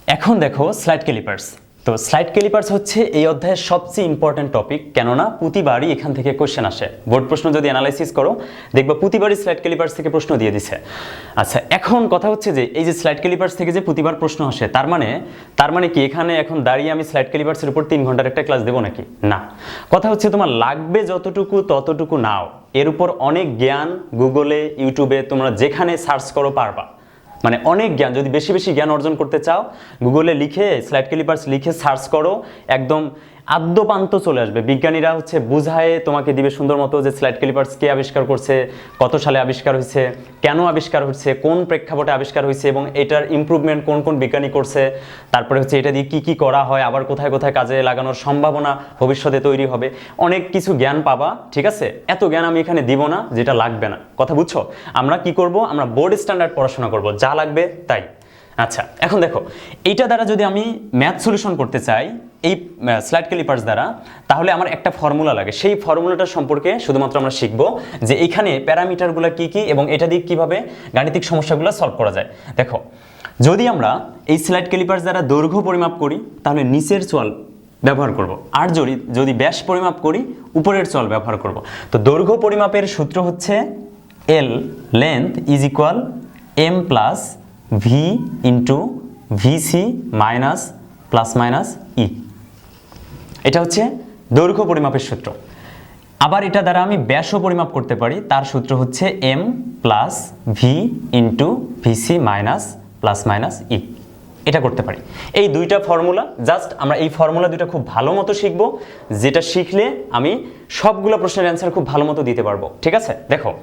এখন দেখো slide callipers. তো স্লাইড ক্যালিপার্স হচ্ছে এই অধ্যায়ের সবচেয়ে ইম্পর্টেন্ট টপিক, কেননা প্রতিবারই এখান থেকে কোশ্চেন আসে। বোর্ড প্রশ্ন যদি অ্যানালাইসিস করো দেখবা প্রতিবারই স্লাইড ক্যালিপার্স থেকে প্রশ্ন দিয়ে দিছে। আচ্ছা, এখন কথা হচ্ছে যে এই যে স্লাইড ক্যালিপার্স থেকে যে প্রতিবার প্রশ্ন আসে, তার মানে কি এখানে এখন দাঁড়িয়ে আমি স্লাইড ক্যালিপার্সের উপর 3 ঘন্টার একটা ক্লাস দেবো নাকি? না। কথা হচ্ছে তোমার লাগবে যতটুকু ততটুকু নাও, এর উপর অনেক জ্ঞান গুগলে, ইউটিউবে তোমরা যেখানে সার্চ করো পারবা। মানে অনেক জ্ঞান, যদি বেশি বেশি জ্ঞান অর্জন করতে চাও গুগলে লিখে স্লাইড ক্যালিপার্স লিখে সার্চ করো, একদম আদ্যপান্ত চলে আসবে। বিজ্ঞানীরা হচ্ছে বুঝায় তোমাকে দিবে সুন্দর মতো যে স্লাইড ক্যালিপার্স কে আবিষ্কার করছে, কত সালে আবিষ্কার হয়েছে, কেন আবিষ্কার হচ্ছে, কোন প্রেক্ষাপটে আবিষ্কার হয়েছে এবং এটার ইমপ্রুভমেন্ট কোন কোন বিজ্ঞানী করছে, তারপরে হচ্ছে এটা দিয়ে কি কি করা হয়, আবার কোথায় কোথায় কাজে লাগানোর সম্ভাবনা ভবিষ্যতে তৈরি হবে, অনেক কিছু জ্ঞান পাবা। ঠিক আছে, এত জ্ঞান আমি এখানে দিব না যেটা লাগবে না, কথা বুঝছো? আমরা কি করব, আমরা বোর্ড স্ট্যান্ডার্ড পড়াশোনা করব, যা লাগবে তাই। আচ্ছা, এখন দেখো এইটা দ্বারা যদি আমি ম্যাথ সলিউশন করতে চাই এই স্লাইড ক্যালিপার্স দ্বারা, তাহলে আমার একটা ফর্মুলা লাগে। সেই ফর্মুলাটার সম্পর্কে শুধুমাত্র আমরা শিখব যে এখানে প্যারামিটারগুলো কি কি এবং এটা দিয়ে কিভাবে গাণিতিক সমস্যাগুলো সলভ করা যায়। দেখো, যদি আমরা এই স্লাইড ক্যালিপার্স দ্বারা দৈর্ঘ্য পরিমাপ করি তাহলে নিচের চোয়াল ব্যবহার করব, আর যদি ব্যাস পরিমাপ করি উপরের চোয়াল ব্যবহার করব। তো দৈর্ঘ্য পরিমাপের সূত্র হচ্ছে L length is equal M plus V into VC minus plus minus E. এটা হচ্ছে দৈর্ঘ্য পরিমাপের সূত্র। আবার এটা দ্বারা আমি ব্যাসও পরিমাপ করতে পারি, তার সূত্র হচ্ছে M plus V into VC minus plus minus E. এটা করতে পারি। এই দুইটা ফর্মুলা, জাস্ট আমরা এই ফর্মুলা দুইটা খুব ভালো মতো শিখবো, যেটা শিখলে আমি সবগুলো প্রশ্নের অ্যান্সার খুব ভালো মতো দিতে পারবো। ঠিক আছে, দেখো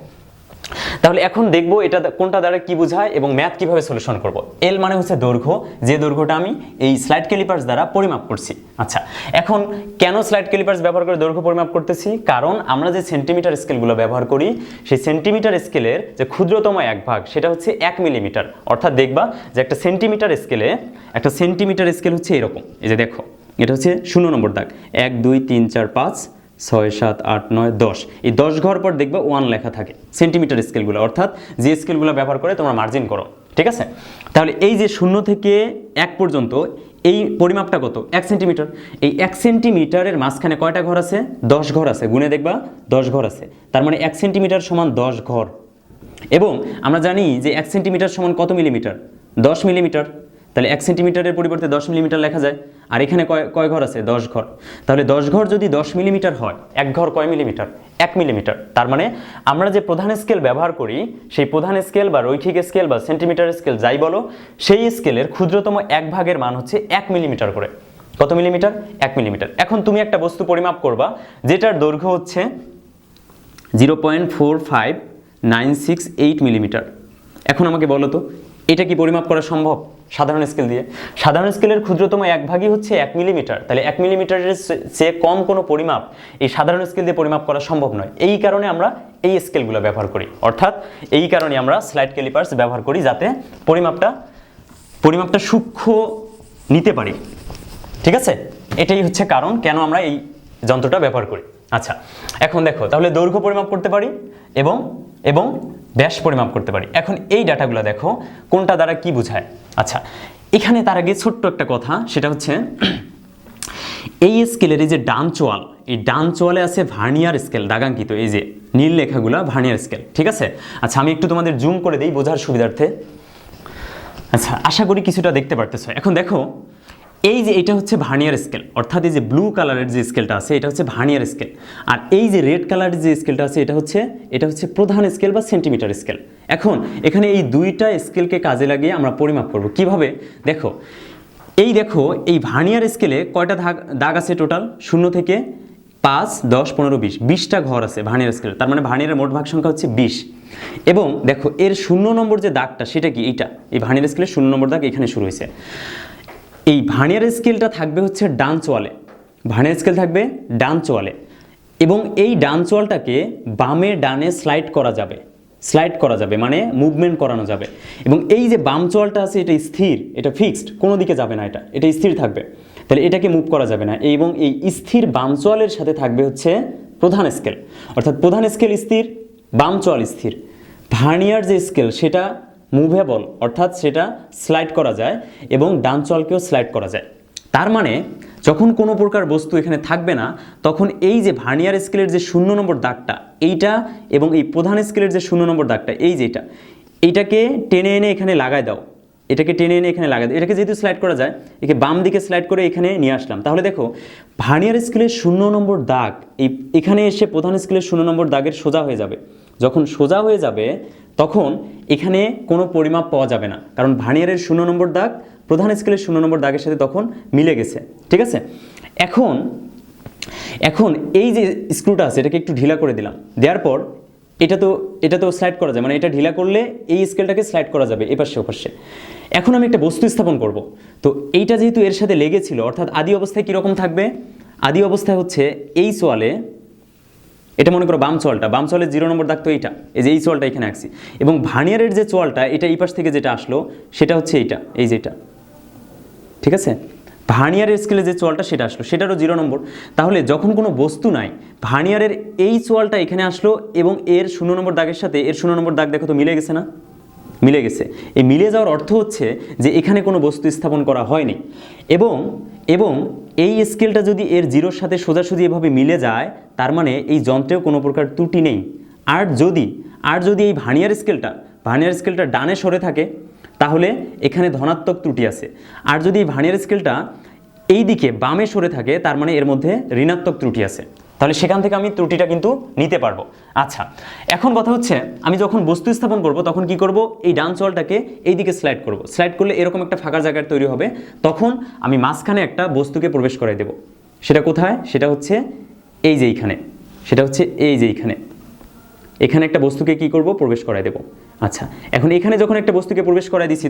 তাহলে এখন দেখবো এটা কোনটা দ্বারা কি বোঝায় এবং ম্যাথ কিভাবে সলিউশন করব। এল মানে হচ্ছে দৈর্ঘ্য, যে দৈর্ঘ্যটা আমি এই স্লাইড ক্যালিপার্স দ্বারা পরিমাপ করছি। আচ্ছা, এখন কেন স্লাইড ক্যালিপার্স ব্যবহার করে দৈর্ঘ্য পরিমাপ করতেছি? কারণ আমরা যে সেন্টিমিটার স্কেলগুলো ব্যবহার করি সেই সেন্টিমিটার স্কেলের যে ক্ষুদ্রতম এক ভাগ সেটা হচ্ছে 1 মিলিমিটার। অর্থাৎ দেখবা যে একটা সেন্টিমিটার স্কেল হচ্ছে এরকম। এই যে দেখো, এটা হচ্ছে 0 নম্বর দাগ, 1 2 3 4 5 6 7 8 9 10। এই 10 ঘর পর দেখবা 1 লেখা থাকে সেন্টিমিটার স্কেলগুলো, অর্থাৎ যে স্কেলগুলো ব্যবহার করে তোমরা মার্জিন করো। ঠিক আছে, তাহলে এই যে 0 থেকে 1 পর্যন্ত এই পরিমাপটা কত? 1 সেন্টিমিটার। এই 1 সেন্টিমিটারের মাঝখানে কয়টা ঘর আছে? 10 ঘর আছে। গুনে দেখবা 10 ঘর আছে, তার মানে 1 সেন্টিমিটার সমান 10 ঘর। এবং আমরা জানি যে 1 সেন্টিমিটার সমান কত মিলিমিটার? 10 মিলিমিটার। তাহলে 1 সেন্টিমিটারের পরিবর্তে 10 মিলিমিটার লেখা যায়। আর এখানে কয় ঘর আছে? 10 ঘর। তাহলে 10 ঘর যদি 10 মিলিমিটার হয়, এক ঘর কয় মিলিমিটার? 1 মিলিমিটার। তার মানে আমরা যে প্রধান স্কেল ব্যবহার করি সেই প্রধান স্কেল বা রৈখিক স্কেল বা সেন্টিমিটার স্কেল যাই বলো, সেই স্কেলের ক্ষুদ্রতম এক ভাগের মান হচ্ছে 1 মিলিমিটার করে। কত মিলিমিটার? 1 মিলিমিটার। এখন তুমি একটা বস্তু পরিমাপ করবা যেটার দৈর্ঘ্য হচ্ছে 0.45968 মিলিমিটার। এখন আমাকে বলো তো এটা কি পরিমাপ করা সম্ভব সাধারণ স্কেল দিয়ে? সাধারণ স্কেলের ক্ষুদ্রতম এক ভাগই হচ্ছে 1 মিলিমিটার। তাহলে 1 মিলিমিটারের চেয়ে কম কোনো পরিমাপ এই সাধারণ স্কেল দিয়ে পরিমাপ করা সম্ভব নয়। এই কারণে আমরা এই স্কেলগুলো ব্যবহার করি, অর্থাৎ এই কারণে আমরা স্লাইড ক্যালিপার্স ব্যবহার করি, যাতে পরিমাপটা সূক্ষ্ম নিতে পারি। ঠিক আছে, এটাই হচ্ছে কারণ কেন আমরা এই যন্ত্রটা ব্যবহার করি। আচ্ছা, এখন দেখো তাহলে দৈর্ঘ্য পরিমাপ করতে পারি এবং ব্যাস পরিমাপ করতে পারি। এখন এই ডাটাগুলো দেখো কোনটা দ্বারা কি বোঝায়। আচ্ছা, এখানে তার আগে ছোট্ট একটা কথা, সেটা হচ্ছে এই স্কেলের এই যে ডান চোয়াল, এই ডান চোয়ালে আছে ভার্নিয়ার স্কেল দাগাঙ্কিত, এই যে নীল লেখাগুলো ভার্নিয়ার স্কেল। ঠিক আছে, আচ্ছা আমি একটু তোমাদের জুম করে দিই বোঝার সুবিধার্থে। আচ্ছা, আশা করি কিছুটা দেখতে পারতেছো। এখন দেখো এই যে এটা হচ্ছে ভার্নিয়ার স্কেল, অর্থাৎ এই যে ব্লু কালারের যে স্কেলটা আছে এটা হচ্ছে ভার্নিয়ার স্কেল, আর এই যে রেড কালারের যে স্কেলটা আছে এটা হচ্ছে প্রধান স্কেল বা সেন্টিমিটার স্কেল। এখন এখানে এই দুইটা স্কেলকে কাজে লাগিয়ে আমরা পরিমাপ করব কিভাবে? দেখো এই ভার্নিয়ার স্কেলে কয়টা দাগ আছে টোটাল? 0 থেকে 5 10 15 20, 20টা ঘর আছে ভার্নিয়ার স্কেলে। তার মানে ভার্নিয়ারের মোট ভাগ সংখ্যা হচ্ছে 20। এবং দেখো এর 0 নম্বর যে দাগটা সেটা কি? এই ভার্নিয়ার স্কেলের 0 নম্বর দাগ এখানে শুরু হয়েছে। এই ভার্নিয়ার স্কেলটা থাকবে হচ্ছে ডান চোয়ালে, ভার্নিয়ার স্কেল থাকবে ডান চোয়ালে, এবং এই ডান চোয়ালটাকে বামে ডানে স্লাইড করা যাবে মানে মুভমেন্ট করানো যাবে। এবং এই যে বাম চোয়ালটা আছে এটা স্থির, এটা ফিক্সড, কোনো দিকে যাবে না, এটা স্থির থাকবে। তাহলে এটাকে মুভ করা যাবে না। এবং এই স্থির বাম চোয়ালের সাথে থাকবে হচ্ছে প্রধান স্কেল, অর্থাৎ প্রধান স্কেল স্থির, বাম চোয়াল স্থির। ভার্নিয়ার যে স্কেল সেটা মুভেবল, অর্থাৎ সেটা স্লাইড করা যায় এবং ডান চলকেও স্লাইড করা যায়। তার মানে যখন কোনো প্রকার বস্তু এখানে থাকবে না, তখন এই যে ভার্নিয়ার স্কেলের যে 0 নম্বর দাগটা এইটা এবং এই প্রধান স্কেলের যে 0 নম্বর দাগটা এই যেটা, এইটাকে টেনে এনে এখানে লাগাই দাও, এটাকে টেনে এনে এখানে লাগাই দাও। এটাকে যেহেতু স্লাইড করা যায়, একে বাম দিকে স্লাইড করে এখানে নিয়ে আসলাম। তাহলে দেখো ভার্নিয়ার স্কেলের 0 নম্বর দাগ এখানে এসে প্রধান স্কেলের 0 নম্বর দাগের সোজা হয়ে যাবে। যখন সোজা হয়ে যাবে তখন এখানে কোনো পরিমাপ পাওয়া যাবে না, কারণ ভার্নিয়ারের 0 নম্বর দাগ প্রধান স্কেলের 0 নম্বর দাগের সাথে তখন মিলে গেছে। ঠিক আছে, এখন এই যে স্ক্রুটা আছে এটাকে একটু ঢিলা করে দিলাম, দেওয়ার পর এটা তো স্লাইড করা যায়, মানে এটা ঢিলা করলে এই স্কেলটাকে স্লাইড করা যাবে এপাশে ওপাশে। এখন আমি একটা বস্তু স্থাপন করব, তো এইটা যেহেতু এর সাথে লেগেছিল, অর্থাৎ আদি অবস্থায় কীরকম থাকবে? আদি অবস্থায় হচ্ছে এই সোয়ালে, এটা মনে করো বাম চোয়ালের 0 নম্বর দাগ তো এইটা, এই যে এই চোয়ালটা এখানে আঁকছি, এবং ভার্নিয়ারের যে চোয়ালটা এটা এই পাশ থেকে যেটা আসলো সেটা হচ্ছে এইটা, এই যেটা। ঠিক আছে, ভার্নিয়ারের স্কেলে যে চোয়ালটা সেটা আসলো, সেটারও 0 নম্বর। তাহলে যখন কোনো বস্তু নাই, ভার্নিয়ারের এই চোয়ালটা এখানে আসলো এবং এর 0 নম্বর দাগের সাথে এর 0 নম্বর দাগ দেখো তো মিলে গেছে না? মিলে গেছে। এই মিলে যাওয়ার অর্থ হচ্ছে যে এখানে কোনো বস্তু স্থাপন করা হয়নি, এবং এই স্কেলটা যদি এর 0-র সাথে সোজাসুজি এভাবে মিলে যায়, তার মানে এই যন্ত্রেও কোনো প্রকার ত্রুটি নেই। আর যদি এই ভার্নিয়ার স্কেলটা ডানে সরে থাকে, তাহলে এখানে ধনাত্মক ত্রুটি আছে। আর যদি এই ভার্নিয়ার স্কেলটা এই দিকে বামে সরে থাকে, তার মানে এর মধ্যে ঋণাত্মক ত্রুটি আছে। তাহলে সেখান থেকে আমি ত্রুটিটা কিন্তু নিতে পারবো। আচ্ছা, এখন কথা হচ্ছে আমি যখন বস্তু স্থাপন করব তখন কি করব? এই ডান চলটাকে এই দিকে স্লাইড করব। স্লাইড করলে এরকম একটা ফাঁকা জায়গা তৈরি হবে, তখন আমি মাঝখানে একটা বস্তুকে প্রবেশ করাই দেব। সেটা কোথায়? সেটা হচ্ছে এই যে এইখানে, এখানে একটা বস্তুকে কি করব? প্রবেশ করাই দেব। আচ্ছা, এখন এখানে যখন একটা বস্তুকে প্রবেশ করাই দিচ্ছি,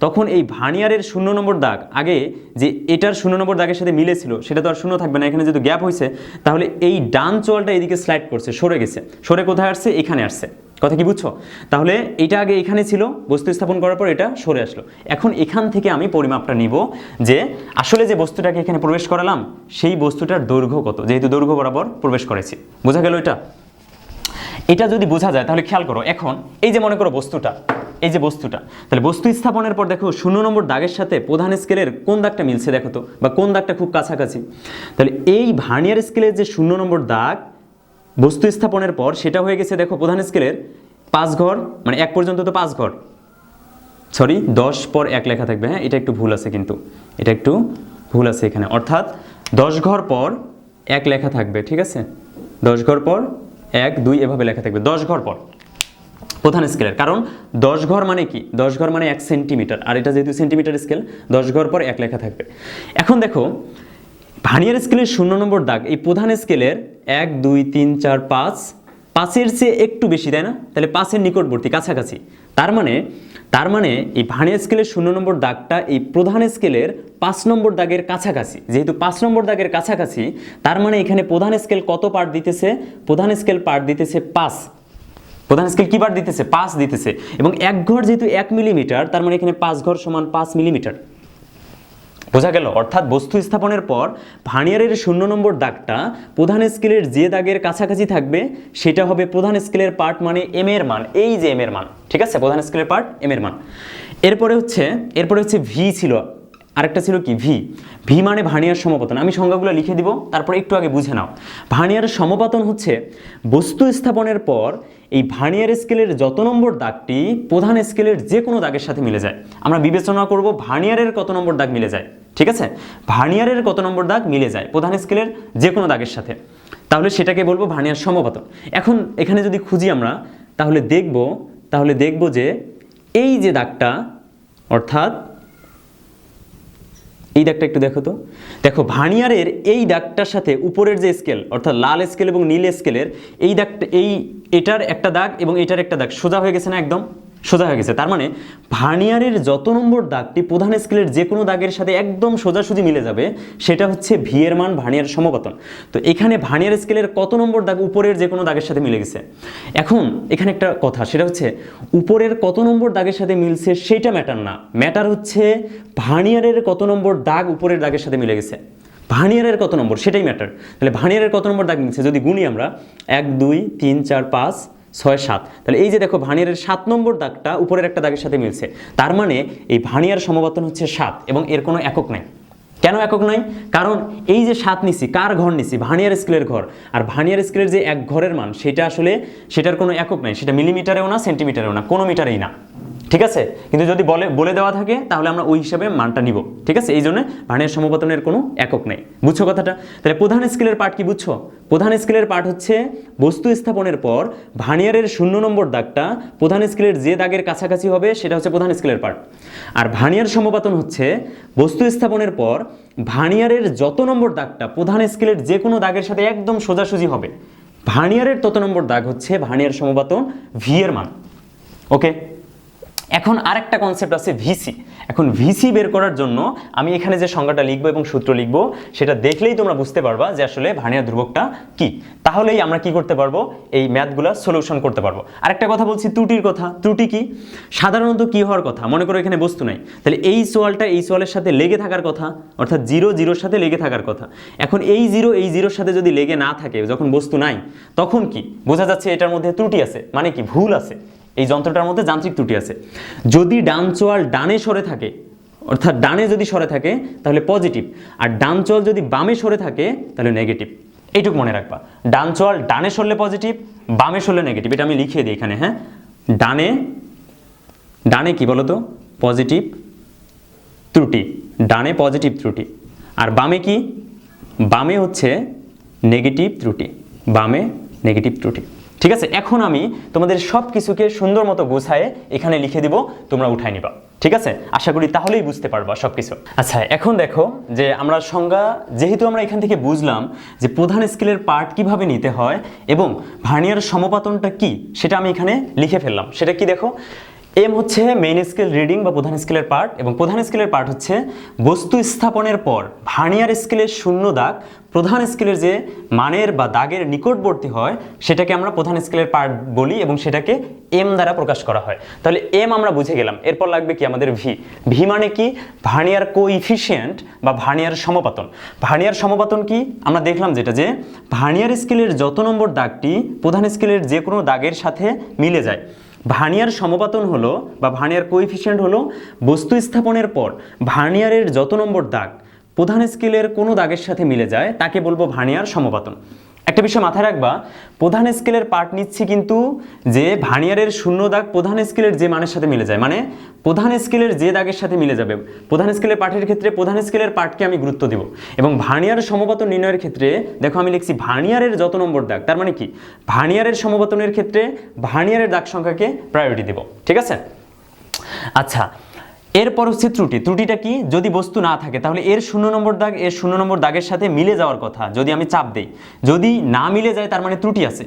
তখন এই ভার্নিয়ারের 0 নম্বর দাগ আগে যে এটার 0 নম্বর দাগের সাথে মিলেছিল সেটা তো আর 0 থাকবে না, এখানে যেহেতু গ্যাপ হয়েছে, তাহলে এই ডান চোয়ালটা এদিকে স্লাইড করছে, সরে গেছে। সরে কোথায় আসছে? এখানে আসছে। কথা কি বুঝছো? তাহলে এটা আগে এখানে ছিল, বস্তু স্থাপন করার পর এটা সরে আসলো। এখন এখান থেকে আমি পরিমাপটা নিব যে আসলে যে বস্তুটাকে এখানে প্রবেশ করালাম সেই বস্তুটার দৈর্ঘ্য কত, যেহেতু দৈর্ঘ্য বরাবর প্রবেশ করেছি। বোঝা গেল? এটা যদি বোঝা যায় তাহলে খেয়াল করো, এখন এই যে মনে করো বস্তুটা, তাহলে বস্তু স্থাপনের পর দেখো 0 নম্বর দাগের সাথে প্রধান স্কেলের কোন দাগটা মিলছে দেখো তো, বা কোন দাগটা খুব কাছাকাছি। তাহলে এই ভার্নিয়ার স্কেলের যে 0 নম্বর দাগ বস্তু স্থাপনের পর সেটা হয়ে গেছে দেখো প্রধান স্কেলের 5 ঘর, মানে 1 পর্যন্ত তো 5 ঘর, সরি 10 পর 1 লেখা থাকবে। হ্যাঁ, এটা একটু ভুল আছে এখানে, অর্থাৎ 10 ঘর পর 1 লেখা থাকবে। ঠিক আছে, 10 ঘর পর 1 2 এভাবে লেখা থাকবে, 10 ঘর পর প্রধান স্কেলের। কারণ 10 ঘর মানে কি? 10 ঘর মানে 1 সেন্টিমিটার, আর এটা যেহেতু সেন্টিমিটার স্কেল, 10 ঘর পর 1 লেখা থাকবে। এখন দেখো ভার্নিয়ার স্কেলের 0 নম্বর দাগ এই প্রধান স্কেলের 1 2 3 4 5, 5-এর চেয়ে একটু বেশি, তাই না? তাহলে 5-এর নিকটবর্তী, কাছাকাছি। তার মানে এই ভার্নিয়ার স্কেলের 0 নম্বর দাগটা এই প্রধান স্কেলের 5 নম্বর দাগের কাছাকাছি। যেহেতু 5 নম্বর দাগের কাছাকাছি, তার মানে এখানে প্রধান স্কেল কত পার্ট দিতেছে? প্রধান স্কেল পার্ট দিতেছে 5। প্রধান স্কেল কি পার্ট দিতেছে? 5 দিতেছে। এবং 1 ঘর যেহেতু 1 মিলিমিটার, তার মানে এখানে 5 ঘর সমান 5 মিলিমিটার। বোঝা গেল? অর্থাৎ বস্তু স্থাপনের পর ভার্নিয়ারের 0 নম্বর দাগটা প্রধান স্কেলের যে দাগের কাছাকাছি থাকবে সেটা হবে প্রধান স্কেলের পার্ট, মানে এম এর মান, এই যে এম এর মান। ঠিক আছে, প্রধান স্কেলের পার্ট এম এর মান। এরপরে হচ্ছে ভি ছিল, আরেকটা ছিল কি? ভি মানে ভার্নিয়ার সমপতন। আমি সংজ্ঞাগুলো লিখে দিব, তারপর একটু আগে বুঝে নাও। ভার্নিয়ার সমপতন হচ্ছে বস্তু স্থাপনের পর এই ভার্নিয়ার স্কেলের যত নম্বর দাগটি প্রধান স্কেলের যে কোনো দাগের সাথে মিলে যায়। আমরা বিবেচনা করব ভার্নিয়ারের কত নম্বর দাগ মিলে যায়। ঠিক আছে, ভার্নিয়ারের কত নম্বর দাগ মিলে যায় প্রধান স্কেলের যে কোনো দাগের সাথে, তাহলে সেটাকে বলবো ভার্নিয়ার সমপতন। এখন এখানে যদি খুঁজি আমরা, তাহলে দেখব যে এই যে দাগটা, অর্থাৎ এই দাগটা একটু দেখো তো, দেখো ভার্নিয়ারের এই দাগটার সাথে উপরের যে স্কেল, অর্থাৎ লাল স্কেল এবং নীল স্কেলের এই দাগটা, এটার একটা দাগ এবং এটার একটা দাগ সোজা হয়ে গেছে না? একদম সোজা হয়ে গেছে। তার মানে ভার্নিয়ারের যত নম্বর দাগটি প্রধান স্কেলের যে কোনো দাগের সাথে একদম সোজাসুজি মিলে যাবে সেটা হচ্ছে ভি এর মান, ভার্নিয়ার সমপতন। তো এখানে ভার্নিয়ার স্কেলের কত নম্বর দাগ উপরের যে কোনো দাগের সাথে মিলে গেছে। এখন এখানে একটা কথা, সেটা হচ্ছে উপরের কত নম্বর দাগের সাথে মিলছে সেটা ম্যাটার না, ম্যাটার হচ্ছে ভার্নিয়ারের কত নম্বর দাগ উপরের দাগের সাথে মিলে গেছে। ভার্নিয়ারের কত নম্বর সেটাই ম্যাটার। তাহলে ভার্নিয়ারের কত নম্বর দাগ মিলছে যদি গুনি আমরা, 1 2 3 4 5 6 7, তাহলে এই যে দেখো ভার্নিয়ারের 7 নম্বর দাগটা উপরের একটা দাগের সাথে মিলছে, তার মানে এই ভার্নিয়ার সমপতন হচ্ছে 7 এবং এর কোনো একক নাই। কেন একক নাই? কারণ এই যে 7 নিছি, কার ঘর নিছি? ভার্নিয়ার স্কেলের ঘর। আর ভার্নিয়ার স্কেলের যে এক ঘরের মান সেটা আসলে সেটার কোনো একক নাই, সেটা মিলিমিটারেও না, সেন্টিমিটারেও না, কোনো মিটারেই না, ঠিক আছে? কিন্তু যদি বলে দেওয়া থাকে তাহলে আমরা ওই হিসাবে মানটা নিব, ঠিক আছে? এই জন্য ভার্নিয়ার সমপতনের কোনো একক নেই। বুঝছো কথাটা? তাহলে প্রধান স্কেলের পার্ট কি বুঝছো? প্রধান স্কেলের পার্ট হচ্ছে বস্তু স্থাপনের পর ভার্নিয়ারের 0 নম্বর দাগটা প্রধান স্কেলের যে দাগের কাছাকাছি হবে সেটা হচ্ছে প্রধান স্কেলের পার্ট। আর ভার্নিয়ার সমপতন হচ্ছে বস্তু স্থাপনের পর ভার্নিয়ারের যত নম্বর দাগটা প্রধান স্কেলের যে কোনো দাগের সাথে একদম সোজাসুজি হবে, ভার্নিয়ারের তত নম্বর দাগ হচ্ছে ভার্নিয়ার সমপতন ভি এর মান। ওকে, এখন আরেকটা কনসেপ্ট আছে ভিসি। এখন ভিসি বের করার জন্য আমি এখানে যে সংজ্ঞাটা লিখবো এবং সূত্র লিখবো সেটা দেখলেই তোমরা বুঝতে পারবা যে আসলে ভার্নিয়ার ধ্রুবকটা কি। তাহলেই আমরা কি করতে পারবো, এই ম্যাথগুলো সলিউশন করতে পারবো। আরেকটা কথা বলছি, ত্রুটির কথা। ত্রুটি কি? সাধারণত কি হওয়ার কথা, মনে করো এখানে বস্তু নাই, তাহলে এই সোয়ালটা এই সোয়ালের সাথে লেগে থাকার কথা, অর্থাৎ 0 0 সাথে লেগে থাকার কথা। এখন এই 0 এই 0 সাথে যদি লেগে না থাকে, যখন বস্তু নাই, তখন কি বোঝা যাচ্ছে এটার মধ্যে ত্রুটি আছে, মানে কি ভুল আছে, এই যন্ত্রটার মধ্যে যান্ত্রিক ত্রুটি আছে। যদি ডান চোয়াল ডানে সরে থাকে, অর্থাৎ ডানে যদি সরে থাকে তাহলে পজিটিভ, আর ডান চোয়াল যদি বামে সরে থাকে তাহলে নেগেটিভ। এইটুকু মনে রাখবা, ডান চোয়াল ডানে সরলে পজিটিভ, বামে সরলে নেগেটিভ। এটা আমি লিখিয়ে দিই এখানে, হ্যাঁ? ডানে কি বলতো? পজিটিভ ত্রুটি, ডানে পজিটিভ ত্রুটি। আর বামে কি? বামে হচ্ছে নেগেটিভ ত্রুটি, বামে নেগেটিভ ত্রুটি। ঠিক আছে, এখন আমি তোমাদের সব কিছুকে সুন্দর মতো গোছায়ে এখানে লিখে দিব, তোমরা উঠাই নিবা। ঠিক আছে, আশা করি তাহলেই বুঝতে পারবা সব কিছু। আচ্ছা, এখন দেখো যে আমরা সংজ্ঞা যেহেতু আমরা এখান থেকে বুঝলাম যে প্রধান স্কেলের পার্ট কিভাবে নিতে হয় এবং ভার্নিয়ার সমপাতনটা কি, সেটা আমি এখানে লিখে ফেললাম। সেটা কি দেখো, এম হচ্ছে মেইন স্কেল রিডিং বা প্রধান স্কেলের পার্ট, এবং প্রধান স্কেলের পার্ট হচ্ছে বস্তু স্থাপনের পর ভার্নিয়ার স্কেলের 0 দাগ প্রধান স্কেলের যে মানের বা দাগের নিকটবর্তী হয় সেটাকে আমরা প্রধান স্কেলের পার্ট বলি এবং সেটাকে এম দ্বারা প্রকাশ করা হয়। তাহলে এম আমরা বুঝে গেলাম, এরপর লাগবে কি আমাদের ভি। ভি মানে কি? ভার্নিয়ার কোইফিশিয়েন্ট বা ভার্নিয়ার সমপাতন। ভার্নিয়ার সমপাতন কি আমরা দেখলাম, যেটা যে ভার্নিয়ার স্কেলের যত নম্বর দাগটি প্রধান স্কেলের যে কোনো দাগের সাথে মিলে যায়। ভার্নিয়ার সমপাতন হলো বা ভার্নিয়ার কোএফিসিয়েন্ট হলো বস্তু স্থাপনের পর ভার্নিয়ারের যত নম্বর দাগ প্রধান স্কেলের কোনো দাগের সাথে মিলে যায় তাকে বলবো ভার্নিয়ার সমপাতন। একটা বিষয় মাথায় রাখবা, প্রধান স্কেলের পার্ট নিচ্ছি কিন্তু যে ভার্নিয়ারের 0 দাগ প্রধান স্কেলের যে মানের সাথে মিলে যায়, মানে প্রধান স্কেলের যে দাগের সাথে মিলে যাবে। প্রধান স্কেলের পার্টের ক্ষেত্রে প্রধান স্কেলের পার্টকে আমি গুরুত্ব দেব, এবং ভার্নিয়ার সমপাতন নির্ণয়ের ক্ষেত্রে দেখো আমি লিখছি ভার্নিয়ারের যত নম্বর দাগ, তার মানে কি ভার্নিয়ারের সমপাতনের ক্ষেত্রে ভার্নিয়ারের দাগ সংখ্যাকে প্রায়োরিটি দেব। ঠিক আছে, আচ্ছা এরপর হচ্ছে ত্রুটি। ত্রুটিটা কি? যদি বস্তু না থাকে তাহলে এর 0 নম্বর দাগ এর 0 নম্বর দাগের সাথে মিলে যাওয়ার কথা, যদি আমি চাপ দেই, যদি না মিলে যায় তার মানে ত্রুটি আছে।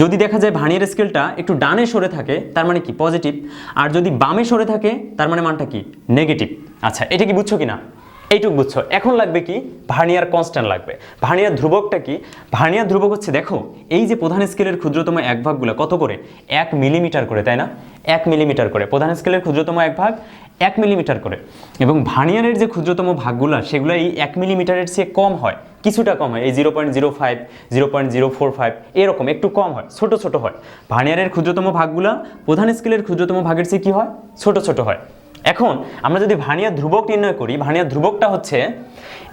যদি দেখা যায় ভার্নিয়ার স্কেলটা একটু ডানে সরে থাকে তার মানে কি পজিটিভ, আর যদি বামে সরে থাকে তার মানে মানটা কি নেগেটিভ। আচ্ছা, এটা কি বুঝছো কিনা? এইটুকু বুঝছো। এখন লাগবে কি? ভার্নিয়ার কনস্ট্যান্ট লাগবে। ভার্নিয়ার ধ্রুবকটা কি? ভার্নিয়ার ধ্রুবক হচ্ছে, দেখো এই যে প্রধান স্কেলের ক্ষুদ্রতম এক ভাগগুলো কত করে? 1 মিলিমিটার করে, তাই না? 1 মিলিমিটার করে প্রধান স্কেলের ক্ষুদ্রতম এক ভাগ 1 মিলিমিটার করে, এবং ভার্নিয়ারের যে ক্ষুদ্রতম ভাগগুলো সেগুলো এই 1 মিলিমিটারের চেয়ে কম হয়, কিছুটা কম হয়, এই 0.05 0.045 এরকম একটু কম হয়, ছোট ছোট হয়। ভার্নিয়ারের ক্ষুদ্রতম ভাগগুলো প্রধান স্কেলের ক্ষুদ্রতম ভাগের চেয়ে কি হয়? ছোট ছোট হয়। এখন আমরা যদি ভার্নিয়ার ধ্রুবক নির্ণয় করি, ভার্নিয়ার ধ্রুবকটা হচ্ছে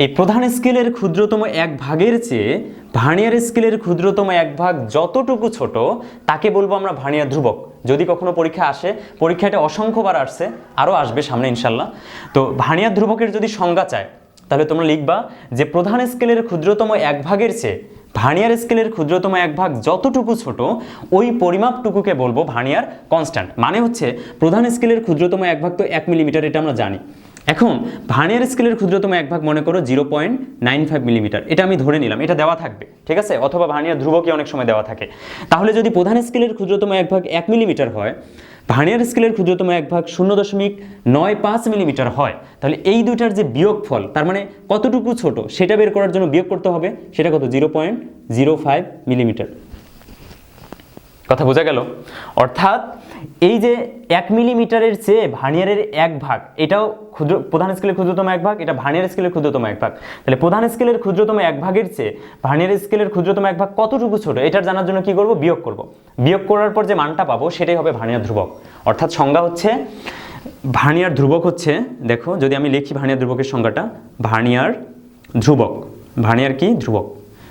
এই প্রধান স্কেলের ক্ষুদ্রতম এক ভাগের চেয়ে ভার্নিয়ার স্কেলের ক্ষুদ্রতম এক ভাগ যতটুকু ছোট তাকে বলবো আমরা ভার্নিয়ার ধ্রুবক। যদি কখনো পরীক্ষা আসে, পরীক্ষাটা অসংখ্যবার আসছে, আরও আসবে সামনে ইনশাল্লাহ। তো ভার্নিয়ার ধ্রুবকের যদি সংজ্ঞা চায় তাহলে তোমরা লিখবা যে প্রধান স্কেলের ক্ষুদ্রতম এক ভাগের চেয়ে ভার্নিয়ার স্কেলের ক্ষুদ্রতম এক ভাগ যতটুকু ছোট ওই পরিমাপটুকুকে বলবো ভার্নিয়ার কনস্ট্যান্ট। মানে হচ্ছে প্রধান স্কেলের ক্ষুদ্রতম এক ভাগ তো 1 মিলিমিটার, এটা আমরা জানি। এখন ভার্নিয়ার স্কেলের ক্ষুদ্রতম এক ভাগ মনে করো 0.95 মিলিমিটার, এটা আমি ধরে নিলাম, এটা দেওয়া থাকবে। ঠিক আছে, অথবা ভার্নিয়ার ধ্রুবকই অনেক সময় দেওয়া থাকে। তাহলে যদি প্রধান স্কেলের ক্ষুদ্রতম এক ভাগ 1 মিলিমিটার হয়, ভার্নিয়ার স্কেলের ক্ষুদ্রতম এক ভাগ 0.95 মিলিমিটার হয়, তাহলে এই দুইটার যে বিয়োগফল, তার মানে কতটুকু ছোট সেটা বের করার জন্য বিয়োগ করতে হবে, সেটা কত? 0.05 মিলিমিটার। কথা বোঝা গেল? অর্থাৎ এই যে 1 মিলিমিটারের চেয়ে ভার্নিয়ারের 1 ভাগ, এটাও প্রধান স্কেলের ক্ষুদ্রতম 1 ভাগ, এটা ভার্নিয়ার স্কেলের ক্ষুদ্রতম 1 ভাগ। তাহলে প্রধান স্কেলের ক্ষুদ্রতম 1 ভাগের চেয়ে ভার্নিয়ার স্কেলের ক্ষুদ্রতম 1 ভাগ কতটুকু ছোট, এটার জানার জন্য কি করব, বিয়োগ করব। বিয়োগ করার পর যে মানটা পাবো সেটাই হবে ভার্নিয়ার ধ্রুবক। অর্থাৎ সংজ্ঞা হচ্ছে ভার্নিয়ার ধ্রুবক হচ্ছে, দেখো যদি আমি লিখি ভার্নিয়ার ধ্রুবকের সংজ্ঞাটা, ভার্নিয়ার ধ্রুবক, ভার্নিয়ার কি ধ্রুবক,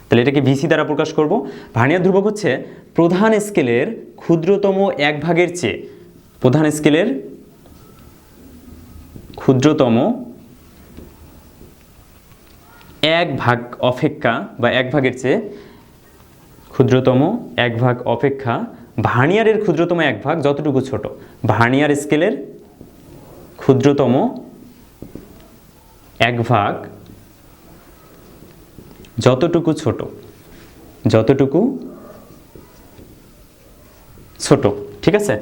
তাহলে এটাকে ভিসি দ্বারা প্রকাশ করব। ভার্নিয়ার ধ্রুবক হচ্ছে প্রধান স্কেলের ক্ষুদ্রতম 1 ভাগের চেয়ে, প্রধান স্কেলের ক্ষুদ্রতম 1 ভাগ অপেক্ষা বা 1 ভাগের চেয়ে ক্ষুদ্রতম 1 ভাগ অপেক্ষা ভার্নিয়ারের ক্ষুদ্রতম 1 ভাগ যতটুকু ছোট, ভার্নিয়ার স্কেলের ক্ষুদ্রতম 1 ভাগ যতটুকু ছোট, যতটুকু ছোট, ঠিক আছে,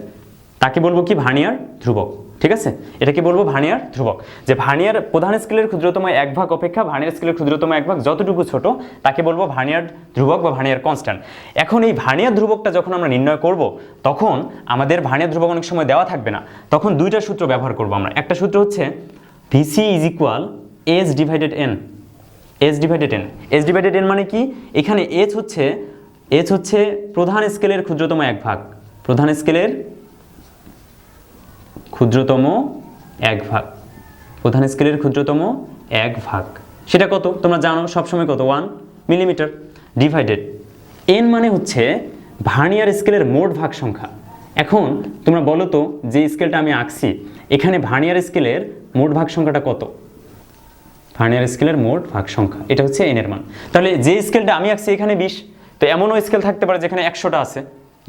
তাকে বলবো কি ভার্নিয়ার ধ্রুবক। ঠিক আছে, এটাকে বলবো ভার্নিয়ার ধ্রুবক, যে ভার্নিয়ার প্রধান স্কেলের ক্ষুদ্রতম 1 ভাগ অপেক্ষা ভার্নিয়ার স্কেলের ক্ষুদ্রতম 1 ভাগ যতটুকু ছোট তাকে বলবো ভার্নিয়ার ধ্রুবক বা ভার্নিয়ার কনস্ট্যান্ট। এখন এই ভার্নিয়ার ধ্রুবকটা যখন আমরা নির্ণয় করব তখন আমাদের ভার্নিয়ার ধ্রুবক অনেক সময় দেওয়া থাকবে না, তখন দুইটা সূত্র ব্যবহার করব আমরা। একটা সূত্র হচ্ছে VC is equal S divided N, S divided N. S divided N মানে কি, এখানে এস হচ্ছে প্রধান স্কেলের ক্ষুদ্রতম 1 ভাগ, প্রধান স্কেলের ক্ষুদ্রতম 1 ভাগ, প্রধান স্কেলের ক্ষুদ্রতম 1 ভাগ, সেটা কত তোমরা জানো সবসময় কত, 1 মিলিমিটার, ডিভাইডেড এন মানে হচ্ছে ভার্নিয়ার স্কেলের মোট ভাগ সংখ্যা। এখন তোমরা বলো তো যে স্কেলটা আমি আঁকছি এখানে ভার্নিয়ার স্কেলের মোট ভাগ সংখ্যাটা কত, ভার্নিয়ার স্কেলের মোট ভাগ সংখ্যা এটা হচ্ছে এন এর মান। তাহলে যে স্কেলটা আমি আঁকছি এখানে 20, তো এমনও স্কেল থাকতে পারে যেখানে 100টা আছে,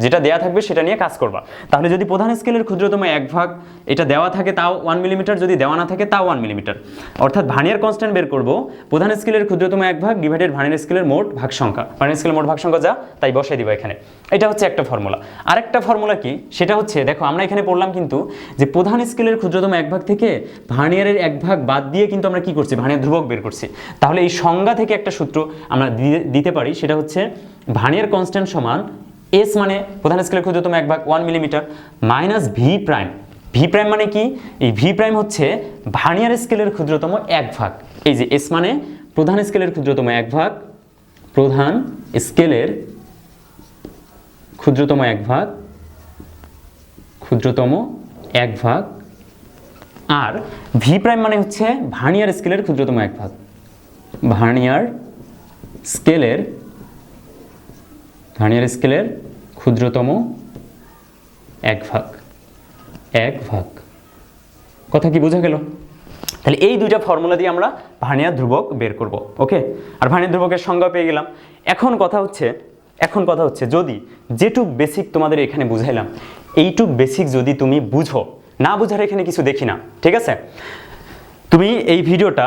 যেটা দেয়া থাকবে সেটা নিয়ে কাজ করবা। তাহলে যদি প্রধান স্কেলের ক্ষুদ্রতম 1 ভাগ এটা দেওয়া থাকে তাও 1 মিলিমিটার, যদি দেওয়া না থাকে তাও 1 মিলিমিটার, অর্থাৎ ভার্নিয়ার কনস্ট্যান্ট বের করব প্রধান স্কেলের ক্ষুদ্রতম 1 ভাগ ডিভাইডেড ভার্নিয়ার স্কেলের মোট ভাগ সংখ্যা, ভার্নিয়ার স্কেলের মোট ভাগ সংখ্যা যা তাই বসাই দিব এখানে। এটা হচ্ছে একটা ফর্মুলা। আরেকটা ফর্মুলা কি, সেটা হচ্ছে দেখো আমরা এখানে পড়লাম কিন্তু যে প্রধান স্কেলের ক্ষুদ্রতম 1 ভাগ থেকে ভার্নিয়ারের 1 ভাগ বাদ দিয়ে কিন্তু আমরা কি করছি, ভার্নিয়ার ধ্রুবক বের করছি। তাহলে এই সংজ্ঞা থেকে একটা সূত্র আমরা দিতে পারি, সেটা হচ্ছে ভার্নিয়ার কনস্ট্যান্ট সমান এস মানে প্রধান স্কেলের ক্ষুদ্রতম 1 ভাগ 1 millimetre minus V prime. V prime মানে কি, এই ভি প্রাইম হচ্ছে ভার্নিয়ার স্কেলের ক্ষুদ্রতম 1 ভাগ, এই যে এস মানে প্রধান স্কেলের ক্ষুদ্রতম 1 ভাগ, প্রধান স্কেলের ক্ষুদ্রতম 1 ভাগ, ক্ষুদ্রতম 1 ভাগ, আর ভি প্রাইম মানে হচ্ছে ভার্নিয়ার স্কেলের ক্ষুদ্রতম 1 ভাগ, ভার্নিয়ার স্কেলের ক্ষুদ্রতম 1 ভাগ, 1 ভাগ। কথা কি বোঝা গেল? তাহলে এই দুইটা ফর্মুলা দিয়ে আমরা ভার্নিয়ার ধ্রুবক বের করব। ওকে, আর ভার্নিয়ার ধ্রুবকের সংজ্ঞা পেয়ে গেলাম। এখন কথা হচ্ছে যদি যেটুক বেসিক তোমাদের এখানে বুঝাইলাম এইটুক বেসিক যদি তুমি বুঝো, না বুঝার এখানে কিছু দেখি না, ঠিক আছে, তুমি এই ভিডিওটা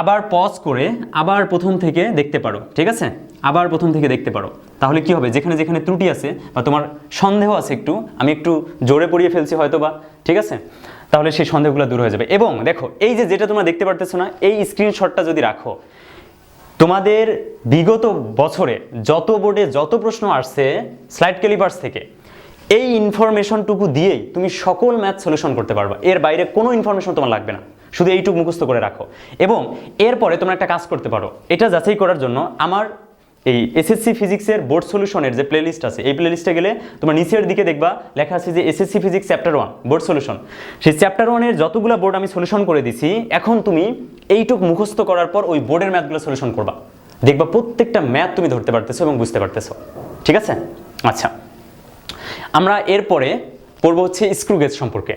আবার পজ করে আবার প্রথম থেকে দেখতে পারো, ঠিক আছে, আবার প্রথম থেকে দেখতে পারো। তাহলে কি হবে, যেখানে যেখানে ত্রুটি আছে বা তোমার সন্দেহ আছে, আমি একটু জোরে পড়িয়ে ফেলছি হয়তো বা, ঠিক আছে, তাহলে সেই সন্দেহগুলো দূর হয়ে যাবে। এবং দেখো এই যেটা তোমরা দেখতে পারতেছো না, এই স্ক্রিনশটটা যদি রাখো, তোমাদের বিগত বছরে যত বোর্ডে যত প্রশ্ন আসছে স্লাইড ক্যালিপার্স থেকে, এই ইনফরমেশনটুকু দিয়েই তুমি সকল ম্যাথ সলিউশন করতে পারবা। এর বাইরে কোনো ইনফরমেশন তোমার লাগবে না, শুধু এইটুকু মুখস্থ করে রাখো। এবং এরপরে তোমরা একটা কাজ করতে পারো, এটা যাচাই করার জন্য আমার এই এসএসসি ফিজিক্সের বোর্ড সলিউশনের যে প্লেলিস্ট আছে, এই প্লেলিস্টে গেলে তোমার নিচের দিকে দেখবা লেখা আছে যে SSC physics chapter 1 board solution. সেই চ্যাপ্টার 1-এর যতগুলো বোর্ড আমি সলিউশন করে দিছি, এখন তুমি এইটুক মুখস্থ করার পর ওই বোর্ডের ম্যাথগুলো সলিউশন করবা, দেখবা প্রত্যেকটা ম্যাথ তুমি ধরতে পারতেছো এবং বুঝতে পারতেছো, ঠিক আছে। আচ্ছা, আমরা এরপরে পড়বো হচ্ছে স্ক্রু গেজ সম্পর্কে।